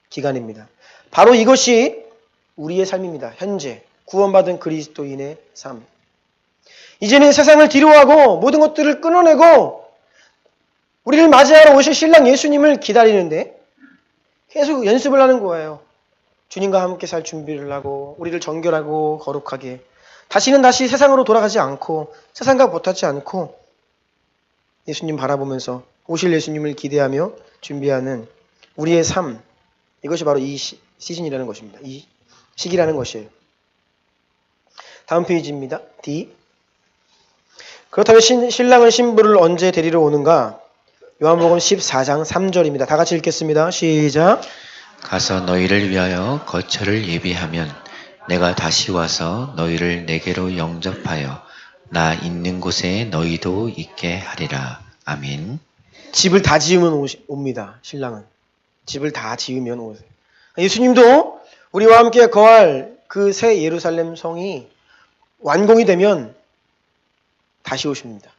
기간입니다. 바로 이것이 우리의 삶입니다. 현재 구원받은 그리스도인의 삶. 이제는 세상을 뒤로하고 모든 것들을 끊어내고 우리를 맞이하러 오실 신랑 예수님을 기다리는데 계속 연습을 하는 거예요. 주님과 함께 살 준비를 하고 우리를 정결하고 거룩하게 다시 세상으로 돌아가지 않고 세상과 못하지 않고 예수님 바라보면서 오실 예수님을 기대하며 준비하는 우리의 삶, 이것이 바로 이 시즌이라는 것입니다. 이 시기라는 것이에요. 다음 페이지입니다. D. 그렇다면 신랑은 신부를 언제 데리러 오는가? 요한복음 14장 3절입니다. 다 같이 읽겠습니다. 시작. 가서 너희를 위하여 거처를 예비하면 내가 다시 와서 너희를 내게로 영접하여 나 있는 곳에 너희도 있게 하리라. 아멘. 집을 다 지으면 옵니다. 신랑은. 집을 다 지으면 오세요. 예수님도 우리와 함께 거할 그 새 예루살렘 성이 완공이 되면 다시 오십니다.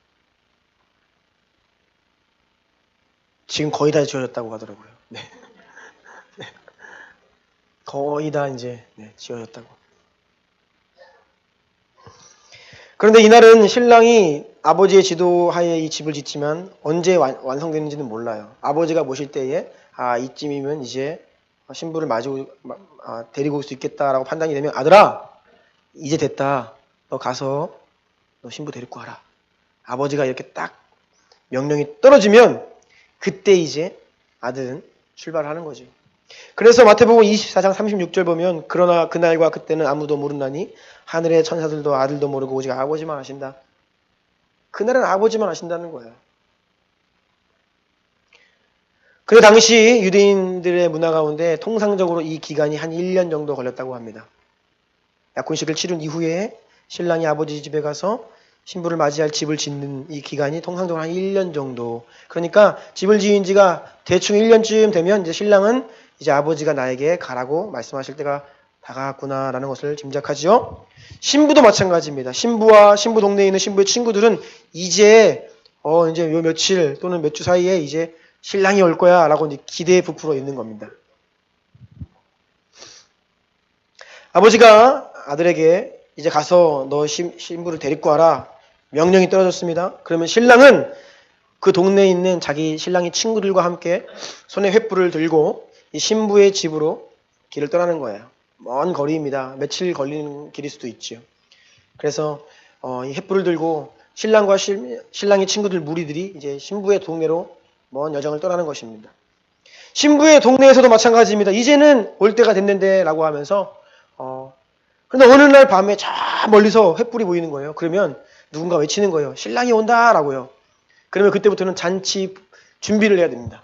지금 거의 다 지어졌다고 하더라고요. 네. 거의 다 이제 지어졌다고. 그런데 이날은 신랑이 아버지의 지도하에 이 집을 짓지만 언제 완성되는지는 몰라요. 아버지가 모실 때에 이쯤이면 이제 신부를 데리고 올 수 있겠다라고 판단이 되면 아들아 이제 됐다. 너 가서 너 신부 데리고 와라. 아버지가 이렇게 딱 명령이 떨어지면 그때 이제 아들은 출발하는 거죠. 그래서 마태복음 24장 36절 보면 그러나 그날과 그때는 아무도 모른다니 하늘의 천사들도 아들도 모르고 오직 아버지만 아신다. 그날은 아버지만 아신다는 거예요. 그 당시 유대인들의 문화 가운데 통상적으로 이 기간이 한 1년 정도 걸렸다고 합니다. 약혼식을 치른 이후에 신랑이 아버지 집에 가서 신부를 맞이할 집을 짓는 이 기간이 통상적으로 한 1년 정도. 그러니까 집을 지은 지가 대충 1년쯤 되면 이제 신랑은 이제 아버지가 나에게 가라고 말씀하실 때가 다가왔구나라는 것을 짐작하지요. 신부도 마찬가지입니다. 신부와 신부 동네에 있는 신부의 친구들은 이제 요 며칠 또는 몇 주 사이에 이제 신랑이 올 거야라고 이제 기대에 부풀어 있는 겁니다. 아버지가 아들에게 이제 가서 너 신부를 데리고 와라 명령이 떨어졌습니다. 그러면 신랑은 그 동네에 있는 자기 신랑의 친구들과 함께 손에 횃불을 들고 이 신부의 집으로 길을 떠나는 거예요. 먼 거리입니다. 며칠 걸리는 길일 수도 있죠. 그래서 이 횃불을 들고 신랑과 신랑의 친구들 무리들이 이제 신부의 동네로 먼 여정을 떠나는 것입니다. 신부의 동네에서도 마찬가지입니다. 이제는 올 때가 됐는데 라고 하면서 그런데 어느 날 밤에 저 멀리서 횃불이 보이는 거예요. 그러면 누군가 외치는 거예요. 신랑이 온다 라고요. 그러면 그때부터는 잔치 준비를 해야 됩니다.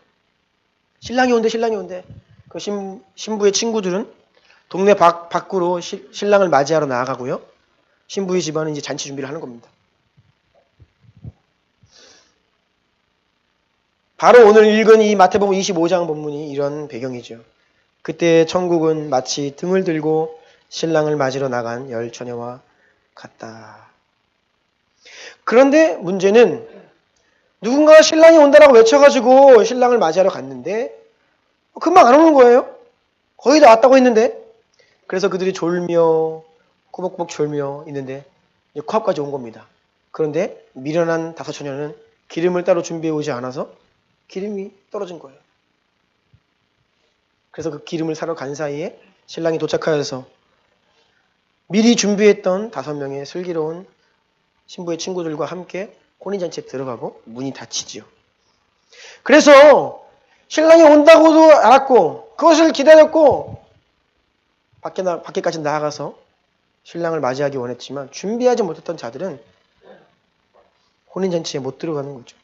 신랑이 온대 신랑이 온대. 그 신부의 친구들은 동네 밖으로 신랑을 맞이하러 나아가고요. 신부의 집안은 이제 잔치 준비를 하는 겁니다. 바로 오늘 읽은 이 마태복음 25장 본문이 이런 배경이죠. 그때 천국은 마치 등을 들고 신랑을 맞으러 나간 열 처녀와 같다. 그런데 문제는 누군가가 신랑이 온다라고 외쳐가지고 신랑을 맞이하러 갔는데 금방 안 오는 거예요. 거의 다 왔다고 했는데. 그래서 그들이 졸며 꾸벅꾸벅 졸며 있는데 이제 코앞까지 온 겁니다. 그런데 미련한 다섯 처녀는 기름을 따로 준비해 오지 않아서 기름이 떨어진 거예요. 그래서 그 기름을 사러 간 사이에 신랑이 도착하여서 미리 준비했던 5명의 슬기로운 신부의 친구들과 함께 혼인잔치에 들어가고 문이 닫히지요. 그래서 신랑이 온다고도 알았고 그것을 기다렸고 밖에까지 나아가서 신랑을 맞이하기 원했지만 준비하지 못했던 자들은 혼인잔치에 못 들어가는 거죠.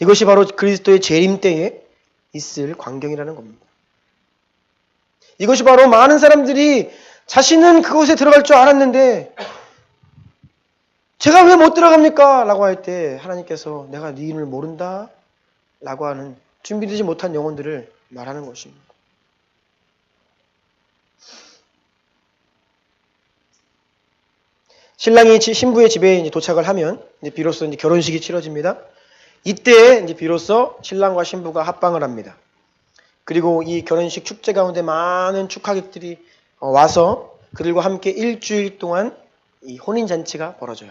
이것이 바로 그리스도의 재림 때에 있을 광경이라는 겁니다. 이것이 바로 많은 사람들이 자신은 그곳에 들어갈 줄 알았는데 제가 왜 못 들어갑니까? 라고 할 때 하나님께서 내가 네 이름을 모른다? 라고 하는 준비되지 못한 영혼들을 말하는 것입니다. 신랑이 신부의 집에 이제 도착을 하면 이제 비로소 이제 결혼식이 치러집니다. 이때 이제 비로소 신랑과 신부가 합방을 합니다. 그리고 이 결혼식 축제 가운데 많은 축하객들이 와서 그들과 함께 일주일 동안 이 혼인잔치가 벌어져요.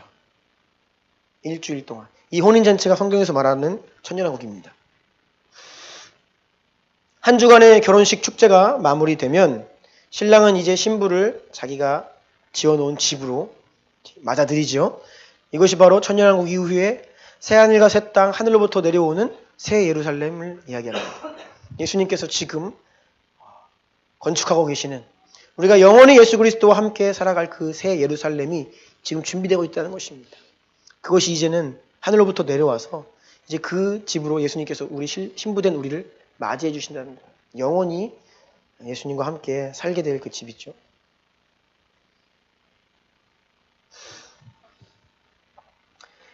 일주일 동안. 이 혼인잔치가 성경에서 말하는 천년왕국입니다. 한 주간의 결혼식 축제가 마무리되면 신랑은 이제 신부를 자기가 지어놓은 집으로 맞아들이죠. 이것이 바로 천년왕국 이후에 새하늘과 새 땅, 하늘로부터 내려오는 새 예루살렘을 이야기합니다. 예수님께서 지금 건축하고 계시는 우리가 영원히 예수 그리스도와 함께 살아갈 그 새 예루살렘이 지금 준비되고 있다는 것입니다. 그것이 이제는 하늘로부터 내려와서 이제 그 집으로 예수님께서 우리 신부된 우리를 맞이해 주신다는 거예요. 영원히 예수님과 함께 살게 될 그 집이죠.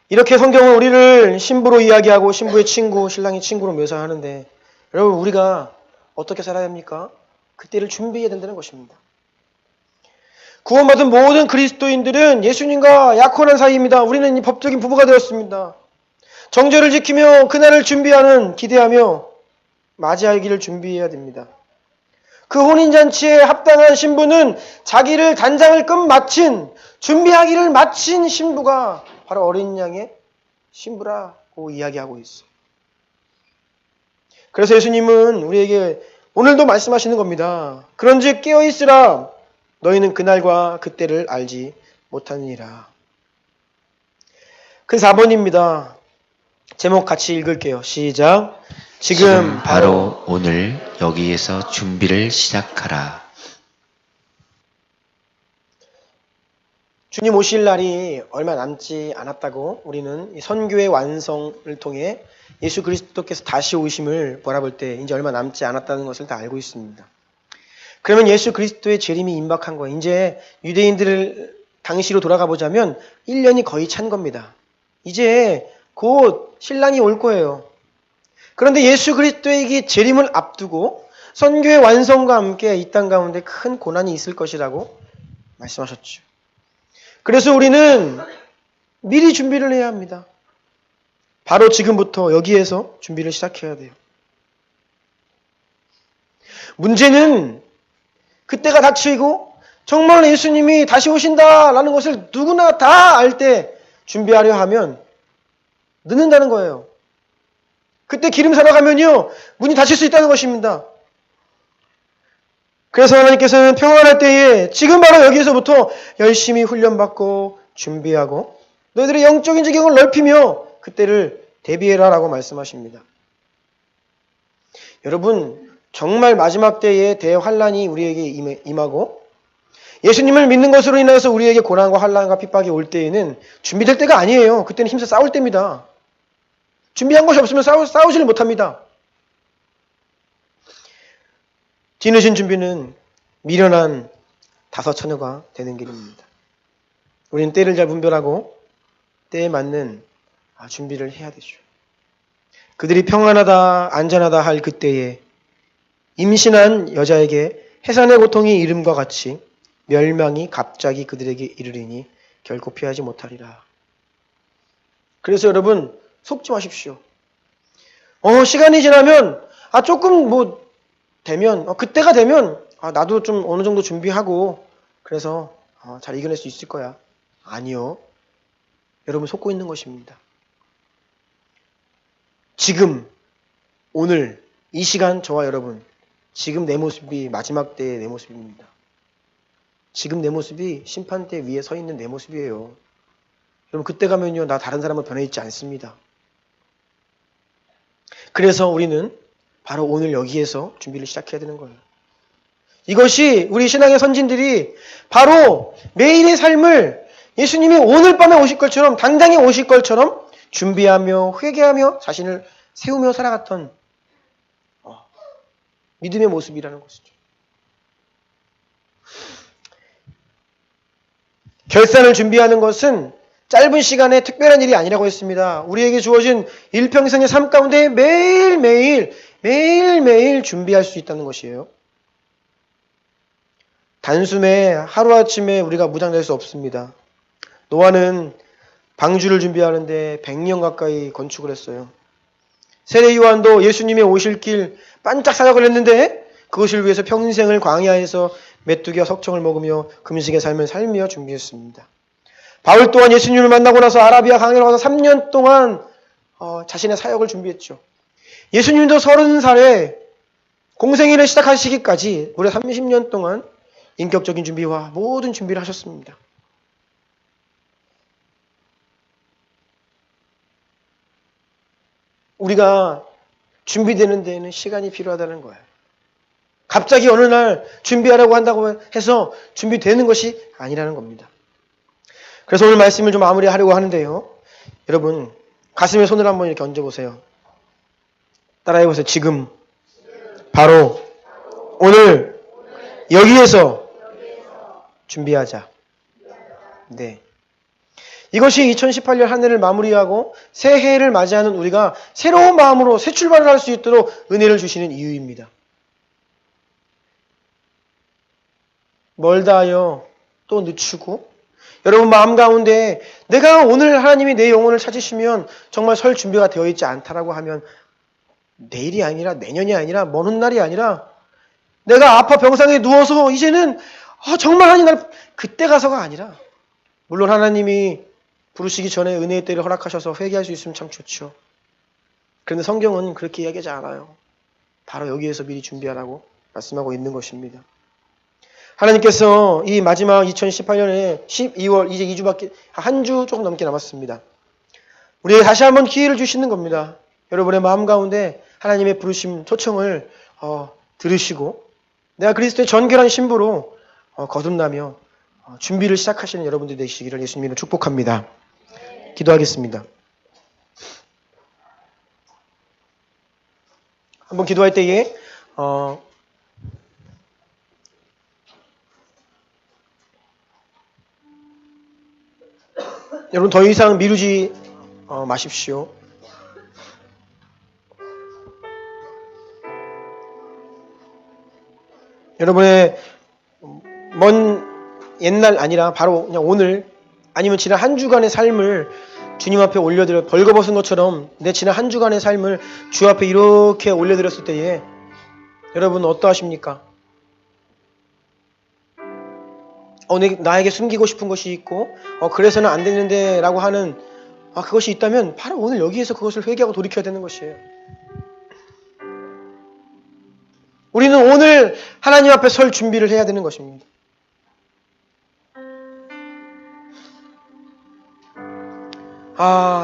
이렇게 성경은 우리를 신부로 이야기하고 신부의 친구, 신랑의 친구로 묘사하는데 여러분 우리가 어떻게 살아야 합니까? 그때를 준비해야 된다는 것입니다. 구원받은 모든 그리스도인들은 예수님과 약혼한 사이입니다. 우리는 이 법적인 부부가 되었습니다. 정죄를 지키며 그날을 준비하는 기대하며 맞이할 길을 준비해야 됩니다. 그 혼인잔치에 합당한 신부는 자기를 단장을 끝마친 준비하기를 마친 신부가 바로 어린 양의 신부라고 이야기하고 있어요. 그래서 예수님은 우리에게 오늘도 말씀하시는 겁니다. 그런즉 깨어있으라 너희는 그날과 그때를 알지 못하느니라. 그 4번입니다. 제목 같이 읽을게요. 시작. 지금 바로 오늘 여기에서 준비를 시작하라. 주님 오실 날이 얼마 남지 않았다고 우리는 이 선교의 완성을 통해 예수 그리스도께서 다시 오심을 바라볼 때 이제 얼마 남지 않았다는 것을 다 알고 있습니다. 그러면 예수 그리스도의 재림이 임박한 거예요. 이제 유대인들을 당시로 돌아가 보자면 1년이 거의 찬 겁니다. 이제 곧 신랑이 올 거예요. 그런데 예수 그리스도의 재림을 앞두고 선교의 완성과 함께 이 땅 가운데 큰 고난이 있을 것이라고 말씀하셨죠. 그래서 우리는 미리 준비를 해야 합니다. 바로 지금부터 여기에서 준비를 시작해야 돼요. 문제는 그때가 닥치고 정말 예수님이 다시 오신다라는 것을 누구나 다 알 때 준비하려 하면 늦는다는 거예요. 그때 기름 사러 가면요 문이 닫힐 수 있다는 것입니다. 그래서 하나님께서는 평안할 때에 지금 바로 여기에서부터 열심히 훈련받고 준비하고 너희들의 영적인 지경을 넓히며 그때를 대비해라 라고 말씀하십니다. 여러분 정말 마지막 때에 대환란이 우리에게 임하고 예수님을 믿는 것으로 인해서 우리에게 고난과 환란과 핍박이 올 때에는 준비될 때가 아니에요. 그때는 힘써 싸울 때입니다. 준비한 것이 없으면 싸우지를 못합니다. 뒤늦은 준비는 미련한 다섯 처녀가 되는 길입니다. 우리는 때를 잘 분별하고 때에 맞는 준비를 해야 되죠. 그들이 평안하다 안전하다 할 그때에 임신한 여자에게 해산의 고통이 이름과 같이 멸망이 갑자기 그들에게 이르리니 결코 피하지 못하리라. 그래서 여러분 속지 마십시오. 시간이 지나면 조금 되면 그때가 되면 나도 좀 어느 정도 준비하고 그래서 잘 이겨낼 수 있을 거야. 아니요. 여러분 속고 있는 것입니다. 지금 오늘 이 시간 저와 여러분 지금 내 모습이 마지막 때의 내 모습입니다. 지금 내 모습이 심판대 위에 서 있는 내 모습이에요. 여러분 그때 가면요 나 다른 사람은 변해 있지 않습니다. 그래서 우리는 바로 오늘 여기에서 준비를 시작해야 되는 거예요. 이것이 우리 신앙의 선진들이 바로 매일의 삶을 예수님이 오늘 밤에 오실 것처럼 당장에 오실 것처럼 준비하며 회개하며 자신을 세우며 살아갔던 믿음의 모습이라는 것이죠. 결산을 준비하는 것은 짧은 시간에 특별한 일이 아니라고 했습니다. 우리에게 주어진 일평생의 삶 가운데 매일매일 준비할 수 있다는 것이에요. 단숨에 하루아침에 우리가 무장될 수 없습니다. 노아는 방주를 준비하는데 100년 가까이 건축을 했어요. 세례 요한도 예수님이 오실 길 반짝 사역을 했는데 그것을 위해서 평생을 광야에서 메뚜기와 석청을 먹으며 금식의 삶을 살며 준비했습니다. 바울 또한 예수님을 만나고 나서 아라비아 강해로 가서 3년 동안 자신의 사역을 준비했죠. 예수님도 30살에 공생애를 시작하시기까지 무려 30년 동안 인격적인 준비와 모든 준비를 하셨습니다. 우리가 준비되는 데에는 시간이 필요하다는 거예요. 갑자기 어느 날 준비하라고 한다고 해서 준비되는 것이 아니라는 겁니다. 그래서 오늘 말씀을 좀 마무리하려고 하는데요. 여러분 가슴에 손을 한번 이렇게 얹어보세요. 따라해보세요. 지금 바로 오늘 여기에서 준비하자. 네. 이것이 2018년 한 해를 마무리하고 새해를 맞이하는 우리가 새로운 마음으로 새 출발을 할 수 있도록 은혜를 주시는 이유입니다. 멀다 하여 또 늦추고 여러분 마음 가운데 내가 오늘 하나님이 내 영혼을 찾으시면 정말 설 준비가 되어 있지 않다라고 하면 내일이 아니라 내년이 아니라 먼 훗날이 아니라 내가 아파 병상에 누워서 이제는 정말 하나님 날 그때 가서가 아니라 물론 하나님이 부르시기 전에 은혜의 때를 허락하셔서 회개할 수 있으면 참 좋죠. 그런데 성경은 그렇게 이야기하지 않아요. 바로 여기에서 미리 준비하라고 말씀하고 있는 것입니다. 하나님께서 이 마지막 2018년에 12월 이제 2주밖에 한 주 조금 넘게 남았습니다. 우리에게 다시 한번 기회를 주시는 겁니다. 여러분의 마음 가운데 하나님의 부르심 초청을 들으시고 내가 그리스도의 전결한 신부로 거듭나며 준비를 시작하시는 여러분들이 되시기를 예수님으로 축복합니다. 기도하겠습니다. 한번 기도할 때에 여러분 더 이상 미루지 마십시오. 여러분의 먼 옛날 아니라 바로 그냥 오늘 아니면 지난 한 주간의 삶을 주님 앞에 올려드려 벌거벗은 것처럼 내 지난 한 주간의 삶을 주 앞에 이렇게 올려드렸을 때에 여러분 어떠하십니까? 나에게 숨기고 싶은 것이 있고 그래서는 안 되는데 라고 하는 그것이 있다면 바로 오늘 여기에서 그것을 회개하고 돌이켜야 되는 것이에요. 우리는 오늘 하나님 앞에 설 준비를 해야 되는 것입니다.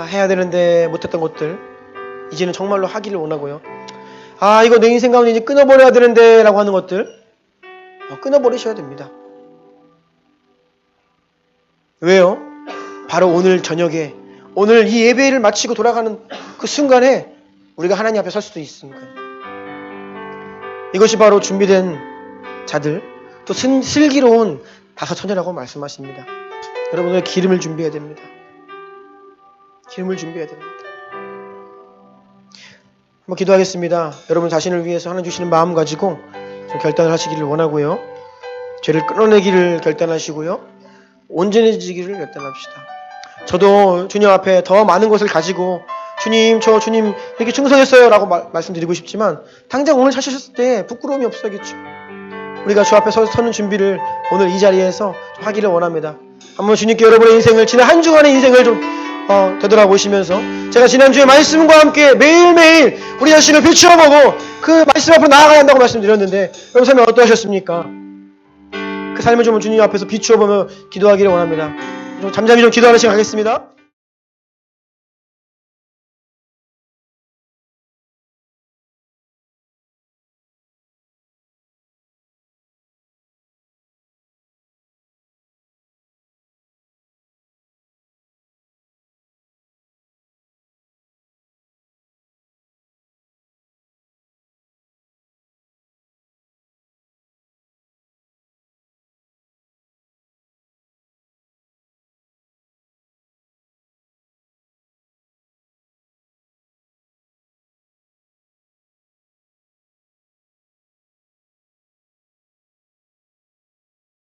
해야 되는데 못했던 것들 이제는 정말로 하기를 원하고요. 이거 내 인생 가운데 이제 끊어버려야 되는데 라고 하는 것들 끊어버리셔야 됩니다. 왜요? 바로 오늘 저녁에 오늘 이 예배를 마치고 돌아가는 그 순간에 우리가 하나님 앞에 설 수도 있으니까요. 이것이 바로 준비된 자들, 또 슬기로운 5처녀라고 말씀하십니다. 여러분들 기름을 준비해야 됩니다. 기름을 준비해야 됩니다. 한번 기도하겠습니다. 여러분 자신을 위해서 하나님 주시는 마음 가지고 좀 결단을 하시기를 원하고요. 죄를 끊어내기를 결단하시고요. 온전해지기를 결단합시다. 저도 주님 앞에 더 많은 것을 가지고 주님, 저 주님 이렇게 충성했어요 라고 말씀드리고 싶지만 당장 오늘 찾으셨을 때 부끄러움이 없어야겠죠. 우리가 주 앞에 서는 준비를 오늘 이 자리에서 좀 하기를 원합니다. 한번 주님께 여러분의 인생을, 지난 한 주간의 인생을 좀 되돌아보시면서 제가 지난주에 말씀과 함께 매일매일 우리 자신을 비추어보고 그 말씀 앞으로 나아가야 한다고 말씀드렸는데 여러분 삶이 어떠하셨습니까? 그 삶을 좀 주님 앞에서 비추어보며 기도하기를 원합니다. 좀 잠잠히 좀 기도하는 시간 가겠습니다.